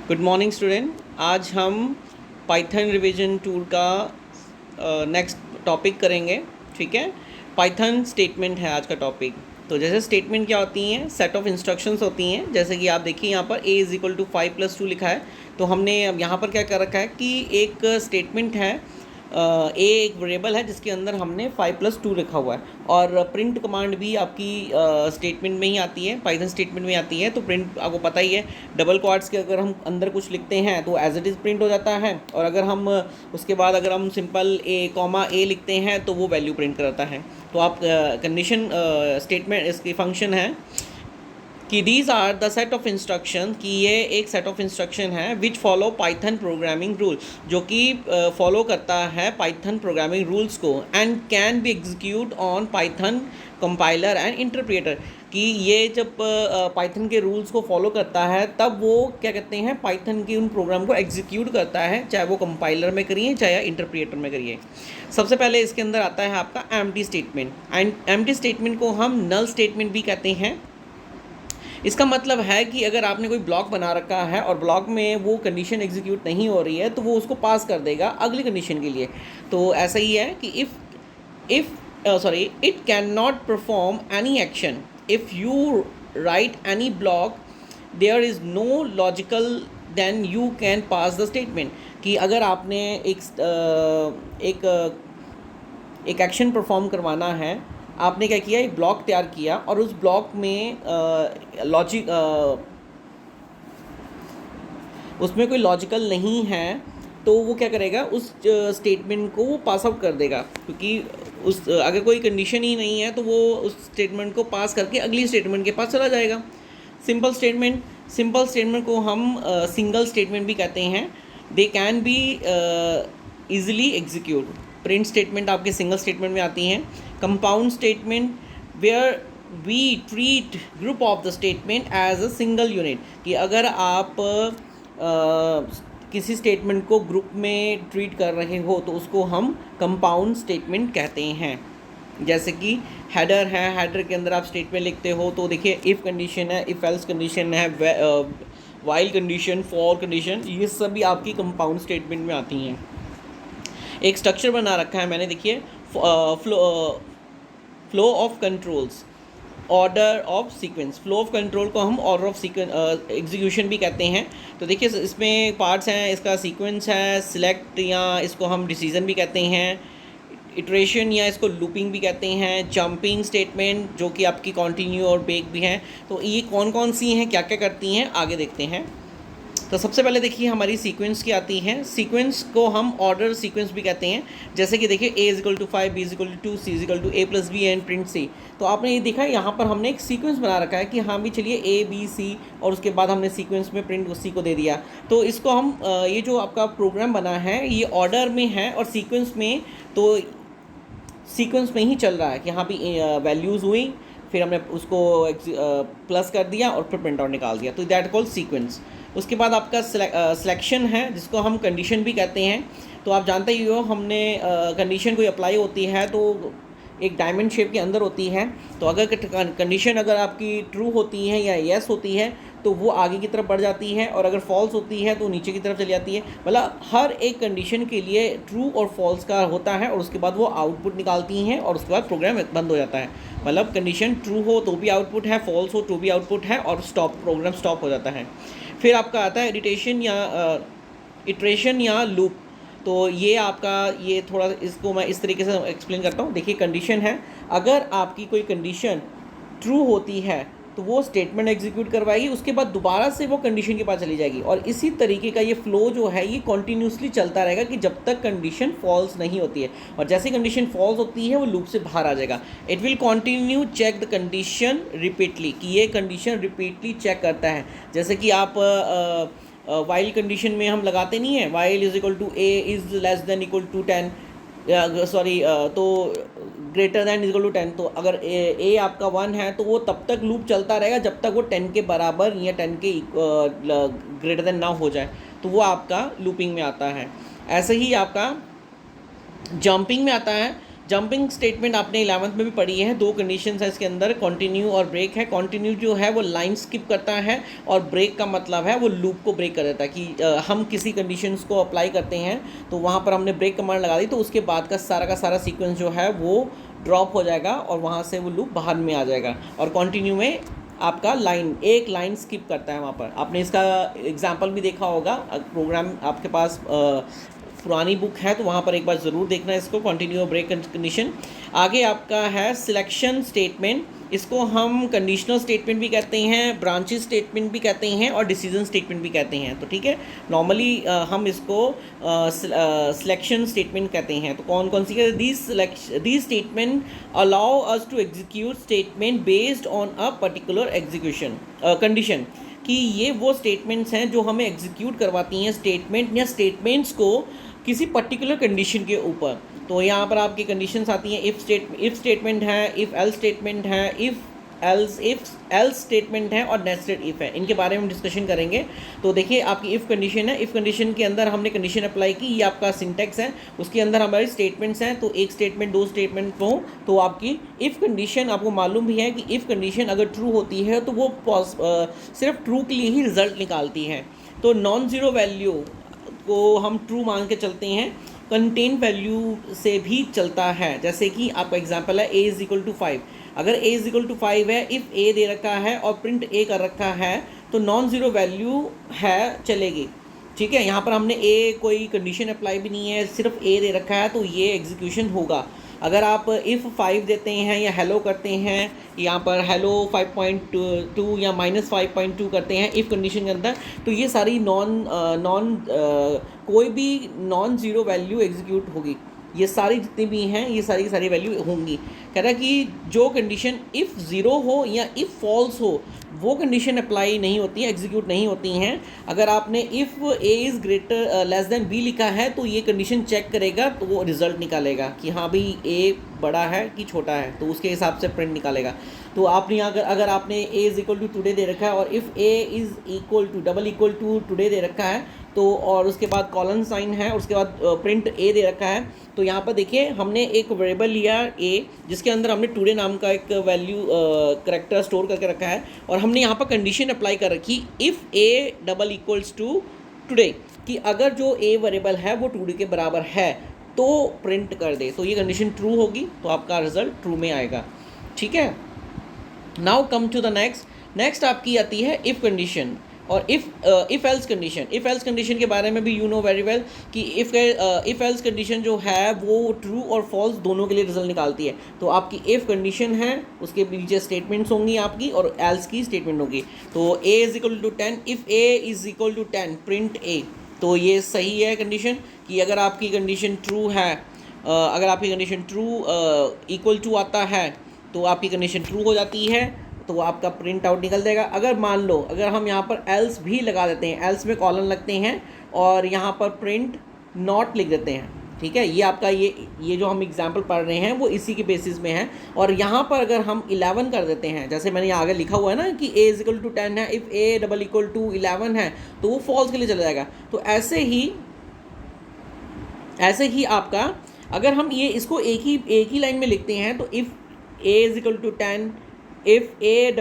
Good morning student. आज हम Python revision tour का नेक्स्ट टॉपिक करेंगे। ठीक है, पाइथन स्टेटमेंट है आज का टॉपिक। तो जैसे स्टेटमेंट क्या होती हैं, सेट ऑफ इंस्ट्रक्शंस होती हैं। जैसे कि आप देखिए यहाँ पर a = 5 + 2 लिखा है। तो हमने अब यहाँ पर क्या कर रखा है कि एक स्टेटमेंट है, ए एक वेरिएबल है जिसके अंदर हमने 5 + 2 लिखा हुआ है। और प्रिंट कमांड भी आपकी स्टेटमेंट में ही आती है, पाइथन स्टेटमेंट में आती है। तो प्रिंट आपको पता ही है, डबल क्वाड्स के अगर हम अंदर कुछ लिखते हैं तो एज इट इज़ प्रिंट हो जाता है, और अगर हम उसके बाद अगर हम सिंपल a, लिखते हैं तो वो वैल्यू प्रिंट करता है। तो आप कंडीशन स्टेटमेंट इसकी फंक्शन है कि these are the set of instruction, कि ये एक सेट ऑफ इंस्ट्रक्शन है which follow Python programming rule, जो कि फॉलो करता है पाइथन प्रोग्रामिंग रूल्स को, and can be execute on Python compiler and interpreter. कि ये जब पाइथन के रूल्स को फॉलो करता है तब वो क्या कहते हैं, पाइथन के उन प्रोग्राम को एग्जीक्यूट करता है, चाहे वो कंपाइलर में करिए चाहे इंटरप्रेटर में करिए। सबसे पहले इसके अंदर आता है आपका empty statement, and empty statement को हम नल स्टेटमेंट भी कहते हैं। इसका मतलब है कि अगर आपने कोई ब्लॉक बना रखा है और ब्लॉक में वो कंडीशन एग्जीक्यूट नहीं हो रही है तो वो उसको पास कर देगा अगली कंडीशन के लिए। तो ऐसा ही है कि it can not perform any action if you write any block there is no logical then you can pass the statement. कि अगर आपने एक एक्शन परफॉर्म करवाना है, आपने क्या किया, एक ब्लॉक तैयार किया और उस ब्लॉक में उसमें कोई लॉजिकल नहीं है, तो वो क्या करेगा, उस स्टेटमेंट को वो पास आउट कर देगा। क्योंकि उस अगर कोई कंडीशन ही नहीं है तो वो उस स्टेटमेंट को पास करके अगली स्टेटमेंट के पास चला जाएगा। सिंपल स्टेटमेंट को हम सिंगल स्टेटमेंट भी कहते हैं। They can be easily execute. Print statement आपके सिंगल स्टेटमेंट में आती हैं। Compound statement where we treat group of the statement as a single unit. कि अगर आप किसी स्टेटमेंट को ग्रुप में ट्रीट कर रहे हो तो उसको हम कंपाउंड स्टेटमेंट कहते हैं। जैसे कि हेडर है, हेडर के अंदर आप स्टेटमेंट लिखते हो तो देखिए इफ़ कंडीशन है, इफ़ एल्स कंडीशन है, वाइल कंडीशन, फॉर कंडीशन, ये सभी आपकी कंपाउंड स्टेटमेंट में आती हैं। एक स्ट्रक्चर बना रखा है मैंने, देखिए flow of controls, order of sequence. Flow of control को हम ऑर्डर ऑफ सीक्वेंस एग्जीक्यूशन भी कहते हैं। तो देखिए इसमें पार्ट्स हैं, इसका सीक्वेंस है, सिलेक्ट, या इसको हम डिसीजन भी कहते हैं, इटरेशन या इसको लूपिंग भी कहते हैं, जंपिंग स्टेटमेंट जो कि आपकी कंटिन्यू और ब्रेक भी हैं। तो ये कौन कौन सी हैं, क्या क्या करती हैं, आगे देखते हैं। तो सबसे पहले देखिए हमारी सीक्वेंस की आती है। सीक्वेंस को हम ऑर्डर सीक्वेंस भी कहते हैं। जैसे कि देखिए a = 5, b = 2, c = a + b and print c। तो आपने ये देखा यहाँ पर हमने एक सीक्वेंस बना रखा है कि हाँ भी चलिए a b c, और उसके बाद हमने सीक्वेंस में प्रिंट c को दे दिया। तो इसको हम ये जो आपका प्रोग्राम बना है ये ऑर्डर में है और सीक्वेंस में, तो सीक्वेंस में ही चल रहा है कि हाँ भी वैल्यूज़ हुई, फिर हमने उसको प्लस कर दिया और फिर प्रिंट आउट निकाल दिया। तो दैट कॉल्ड सीक्वेंस। उसके बाद आपका सिलेक्शन है जिसको हम कंडीशन भी कहते हैं। तो आप जानते ही हो, हमने कंडीशन कोई अप्लाई होती है तो एक डायमंड शेप के अंदर होती है। तो अगर कंडीशन अगर आपकी ट्रू होती है या येस होती है तो वो आगे की तरफ बढ़ जाती है, और अगर फॉल्स होती है तो नीचे की तरफ चली जाती है। मतलब हर एक कंडीशन के लिए ट्रू और फॉल्स का होता है, और उसके बाद वो आउटपुट निकालती हैं और उसके बाद प्रोग्राम बंद हो जाता है। मतलब कंडीशन ट्रू हो तो भी आउटपुट है, फॉल्स हो तो भी आउटपुट है, और प्रोग्राम स्टॉप हो जाता है। फिर आपका आता है इटरेशन या लूप। तो ये आपका, ये थोड़ा इसको मैं इस तरीके से एक्सप्लेन करता हूँ। देखिए कंडीशन है, अगर आपकी कोई कंडीशन ट्रू होती है तो वो स्टेटमेंट एग्जीक्यूट करवाएगी, उसके बाद दोबारा से वो कंडीशन के पास चली जाएगी, और इसी तरीके का ये फ्लो जो है ये कॉन्टीन्यूसली चलता रहेगा कि जब तक कंडीशन फॉल्स नहीं होती है। और जैसे कंडीशन फॉल्स होती है वो लूप से बाहर आ जाएगा। It will continue check the condition repeatedly, कि ये कंडीशन रिपीटली चेक करता है। जैसे कि आप वाइल कंडीशन में हम लगाते नहीं है, वाइल = a < 10, तो ग्रेटर दैन = 10। तो अगर a आपका 1 है तो वो तब तक लूप चलता रहेगा जब तक वो 10 के बराबर या 10 के ग्रेटर दैन ना हो जाए, तो वो आपका लूपिंग में आता है। ऐसे ही आपका जंपिंग में आता है। जंपिंग स्टेटमेंट आपने 11th में भी पढ़ी है, दो कंडीशंस है इसके अंदर, कंटिन्यू और ब्रेक है। कंटिन्यू जो है वो लाइन स्किप करता है और ब्रेक का मतलब है वो लूप को ब्रेक कर देता है कि हम किसी कंडीशंस को अप्लाई करते हैं तो वहाँ पर हमने ब्रेक कमांड लगा दी तो उसके बाद का सारा सीक्वेंस जो है वो ड्रॉप हो जाएगा और वहाँ से वो लूप बाहर में आ जाएगा। और कंटिन्यू में आपका एक लाइन स्किप करता है वहाँ पर। आपने इसका एग्जाम्पल भी देखा होगा, प्रोग्राम आपके पास पुरानी बुक है तो वहाँ पर एक बार ज़रूर देखना इसको, कंटिन्यू ब्रेक कंडीशन। आगे आपका है सिलेक्शन स्टेटमेंट, इसको हम कंडीशनल स्टेटमेंट भी कहते हैं, ब्रांचेस स्टेटमेंट भी कहते हैं और डिसीजन स्टेटमेंट भी कहते हैं। तो ठीक है, नॉर्मली हम इसको सिलेक्शन स्टेटमेंट कहते हैं। तो कौन कौन सी है? These statement allow us to execute statement based on a particular execution condition, कि ये वो स्टेटमेंट्स हैं जो हमें एग्जीक्यूट करवाती हैं स्टेटमेंट या स्टेटमेंट्स को किसी पर्टिकुलर कंडीशन के ऊपर। तो यहाँ पर आपकी कंडीशंस आती हैं, इफ़ स्टेटमेंट है, इफ़ एल्स स्टेटमेंट है, इफ़ एल्स स्टेटमेंट है और नेस्टेड इफ़ है। इनके बारे में डिस्कशन करेंगे। तो देखिए आपकी इफ़ कंडीशन है, इफ़ कंडीशन के अंदर हमने कंडीशन अप्लाई की, ये आपका सिंटेक्स है, उसके अंदर हमारे स्टेटमेंट्स हैं। तो एक स्टेटमेंट दो स्टेटमेंट हो तो आपकी इफ़ कंडीशन, आपको मालूम भी है कि इफ़ कंडीशन अगर ट्रू होती है तो वो सिर्फ ट्रू के लिए ही रिजल्ट निकालती है। तो नॉन ज़ीरो वैल्यू को हम ट्रू मान के चलते हैं, कंटेन वैल्यू से भी चलता है। जैसे कि आपका एग्जांपल है a = 5, अगर a = 5 है, इफ़ a दे रखा है और प्रिंट a कर रखा है तो नॉन ज़ीरो वैल्यू है चलेगी। ठीक है, यहाँ पर हमने a कोई कंडीशन अप्लाई भी नहीं है, सिर्फ a दे रखा है तो ये एग्जीक्यूशन होगा। अगर आप इफ़ 5 देते हैं या हेलो करते हैं, यहाँ पर हेलो 5.2 या -5.2 करते हैं इफ़ कंडीशन के अंदर, तो ये सारी कोई भी नॉन ज़ीरो वैल्यू एग्जीक्यूट होगी। ये सारी जितनी भी हैं ये सारी की सारी वैल्यू होंगी। कह रहा है कि जो कंडीशन इफ़ ज़ीरो हो या इफ़ फॉल्स हो वो कंडीशन अप्लाई नहीं होती हैं, एग्जीक्यूट नहीं होती हैं। अगर आपने if a is greater less than b लिखा है तो ये कंडीशन चेक करेगा, तो वो रिज़ल्ट निकालेगा कि हाँ भाई a बड़ा है कि छोटा है, तो उसके हिसाब से प्रिंट निकालेगा। तो आपने अगर आपने a = टुडे दे रखा है और if a is = today they रखा है तो, और उसके बाद कॉलन साइन है, उसके बाद प्रिंट a दे रखा है, तो यहाँ पर देखिए हमने एक वेरिएबल लिया a जिसके अंदर हमने टुडे नाम का एक वैल्यू करैक्टर स्टोर करके रखा है और हमने यहाँ पर कंडीशन अप्लाई कर रखी इफ़ a = टुडे, कि अगर जो a वेरिएबल है वो टुडे के बराबर है तो प्रिंट कर दे। तो ये कंडीशन ट्रू होगी तो आपका रिजल्ट ट्रू में आएगा। ठीक है, now come to the next आपकी आती है इफ़ कंडीशन और इफ़ एल्स कंडीशन के बारे में भी यू नो वेरी वेल कि इफ़ एल्स कंडीशन जो है वो ट्रू और फॉल्स दोनों के लिए रिजल्ट निकालती है। तो आपकी इफ़ कंडीशन है, उसके नीचे स्टेटमेंट्स होंगी आपकी और एल्स की स्टेटमेंट होगी। तो a = 10, if a = 10 print a, तो ये सही है कंडीशन कि अगर आपकी कंडीशन ट्रू है, अगर आपकी कंडीशन ट्रू इक्वल टू आता है तो आपकी कंडीशन ट्रू हो जाती है, तो आपका प्रिंट आउट निकल जाएगा। अगर मान लो अगर हम यहाँ पर एल्स भी लगा देते हैं, एल्स में कॉलन लगते हैं और यहाँ पर प्रिंट नॉट लिख देते हैं, ठीक है, ये आपका ये जो हम एग्जांपल पढ़ रहे हैं वो इसी के बेसिस में है। और यहाँ पर अगर हम 11 कर देते हैं, जैसे मैंने यहाँ आगे लिखा हुआ है ना कि a = 10 है, इफ़ a = 11 है तो वो फॉल्स के लिए चला जाएगा। तो ऐसे ही आपका अगर हम ये इसको एक ही लाइन में लिखते हैं तो if a = 10, if a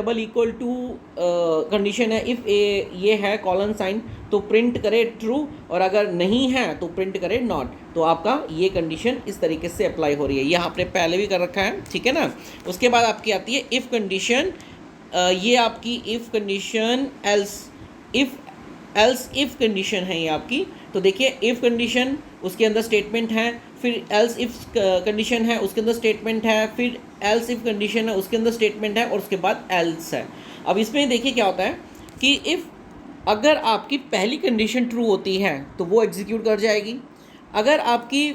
condition है, इफ़ a ये है कॉलन साइन तो प्रिंट करे ट्रू, और अगर नहीं है तो प्रिंट करे नॉट। तो आपका ये कंडीशन इस तरीके से अप्लाई हो रही है। ये आपने पहले भी कर रखा है, ठीक है ना। उसके बाद आपकी आती है इफ़ कंडीशन, ये आपकी इफ़ कंडीशन इफ़ कंडीशन है ये आपकी। तो देखिए इफ़ कंडीशन उसके अंदर स्टेटमेंट है, फिर एल्स इफ़ कंडीशन है उसके अंदर स्टेटमेंट है, फिर एल्स इफ़ कंडीशन है उसके अंदर स्टेटमेंट है और उसके बाद एल्स है। अब इसमें देखिए क्या होता है कि इफ़ अगर आपकी पहली कंडीशन ट्रू होती है तो वो एग्जीक्यूट कर जाएगी। अगर आपकी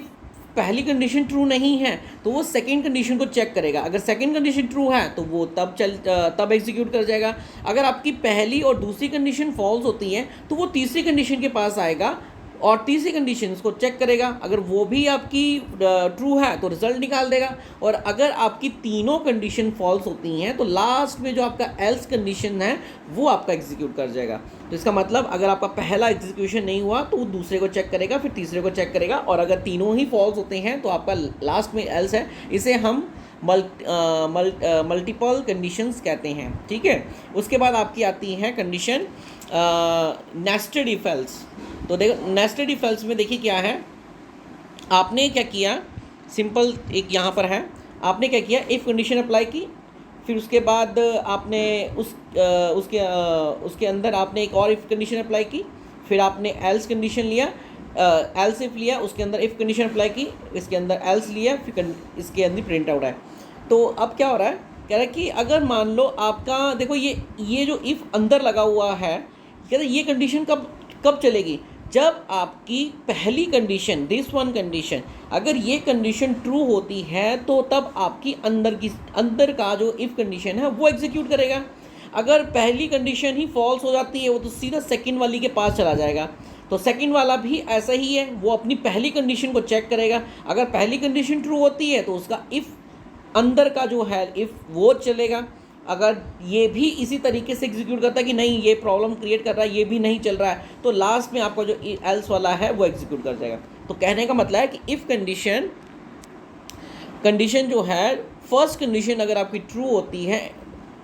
पहली कंडीशन ट्रू नहीं है तो वो सेकंड कंडीशन को चेक करेगा, अगर सेकंड कंडीशन ट्रू है तो वो तब एग्जीक्यूट कर जाएगा। अगर आपकी पहली और दूसरी कंडीशन फॉल्स होती है तो वो तीसरी कंडीशन के पास आएगा और तीसरी कंडीशन को चेक करेगा, अगर वो भी आपकी ट्रू है तो रिजल्ट निकाल देगा, और अगर आपकी तीनों कंडीशन फॉल्स होती हैं तो लास्ट में जो आपका एल्स कंडीशन है वो आपका एग्जीक्यूट कर जाएगा। तो इसका मतलब अगर आपका पहला एग्जीक्यूशन नहीं हुआ तो वो दूसरे को चेक करेगा, फिर तीसरे को चेक करेगा, और अगर तीनों ही फॉल्स होते हैं तो आपका लास्ट में एल्स है। इसे हम मल्टीपल कंडीशंस कहते हैं, ठीक है। उसके बाद आपकी आती है कंडीशन नेस्टेड इफ एल्स। तो देखो नेस्टेड इफ एल्स में देखिए क्या है, आपने क्या किया, सिंपल एक यहाँ पर है, आपने क्या किया, इफ़ कंडीशन अप्लाई की, फिर उसके बाद आपने उसके अंदर आपने एक और इफ़ कंडीशन अप्लाई की, फिर आपने एल्स कंडीशन लिया, एल्स इफ लिया, उसके अंदर इफ़ कंडीशन अप्लाई की, इसके अंदर एल्स लिया, फिर इसके अंदर प्रिंट आउट है। तो अब क्या हो रहा है, कह रहा है कि अगर मान लो आपका देखो ये जो इफ़ अंदर लगा हुआ है, कह रहा है ये कंडीशन कब चलेगी, जब आपकी पहली कंडीशन दिस वन कंडीशन अगर ये कंडीशन ट्रू होती है तो तब आपकी अंदर का जो इफ़ कंडीशन है वो एग्जीक्यूट करेगा। अगर पहली कंडीशन ही फॉल्स हो जाती है वो तो सीधा सेकंड वाली के पास चला जाएगा। तो सेकंड वाला भी ऐसा ही है, वो अपनी पहली कंडीशन को चेक करेगा, अगर पहली कंडीशन ट्रू होती है तो उसका इफ़ अंदर का जो है इफ़ वो चलेगा। अगर ये भी इसी तरीके से एग्जीक्यूट करता है कि नहीं ये प्रॉब्लम क्रिएट कर रहा है, ये भी नहीं चल रहा है, तो लास्ट में आपका जो एल्स वाला है वो एग्जीक्यूट कर जाएगा। तो कहने का मतलब है कि इफ़ कंडीशन जो है फर्स्ट कंडीशन अगर आपकी ट्रू होती है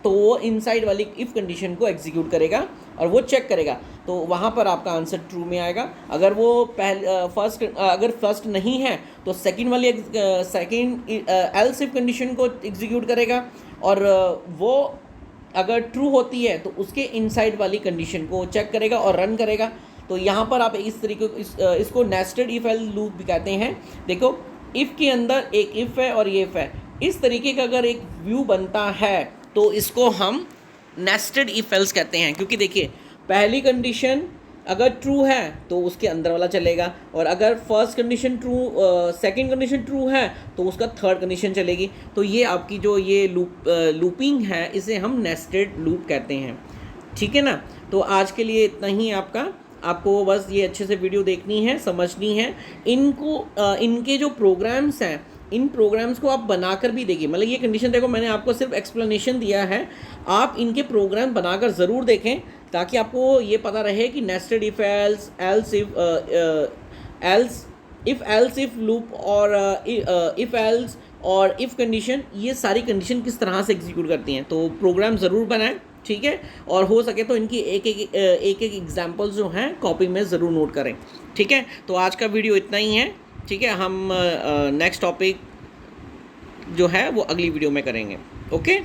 तो वो इनसाइड वाली इफ़ कंडीशन को एग्जीक्यूट करेगा और वो चेक करेगा, तो वहाँ पर आपका आंसर ट्रू में आएगा। अगर वो अगर फर्स्ट नहीं है तो सेकंड वाली एल्स इफ कंडीशन को एग्जीक्यूट करेगा, और वो अगर ट्रू होती है तो उसके इनसाइड वाली कंडीशन को चेक करेगा और रन करेगा। तो यहाँ पर आप इस तरीके इसको नेस्टेड इफ एल्स लूप भी कहते हैं। देखो इफ़ के अंदर एक इफ़ है और ये इफ़ है, इस तरीके का अगर एक व्यू बनता है तो इसको हम नेस्टेड इफ एल्स कहते हैं, क्योंकि देखिए पहली कंडीशन अगर ट्रू है तो उसके अंदर वाला चलेगा, और अगर first condition second condition true है तो उसका थर्ड कंडीशन चलेगी। तो ये आपकी जो ये लूपिंग है इसे हम नेस्टेड लूप कहते हैं, ठीक है ना। तो आज के लिए इतना ही आपको बस ये अच्छे से वीडियो देखनी है, समझनी है। इनके जो प्रोग्राम्स हैं इन प्रोग्राम्स को आप बनाकर भी देखिए, मतलब ये कंडीशन देखो मैंने आपको सिर्फ एक्सप्लेनेशन दिया है, आप इनके प्रोग्राम बनाकर ज़रूर देखें ताकि आपको ये पता रहे कि nested if else, else if loop और इफ एल्स और इफ़ कंडीशन, ये सारी कंडीशन किस तरह से एग्जीक्यूट करती हैं। तो प्रोग्राम ज़रूर बनाएं, ठीक है, और हो सके तो इनकी एक एग्जाम्पल्स जो हैं कॉपी में ज़रूर नोट करें, ठीक है। तो आज का वीडियो इतना ही है, ठीक है। हम नेक्स्ट टॉपिक जो है वो अगली वीडियो में करेंगे, ओके।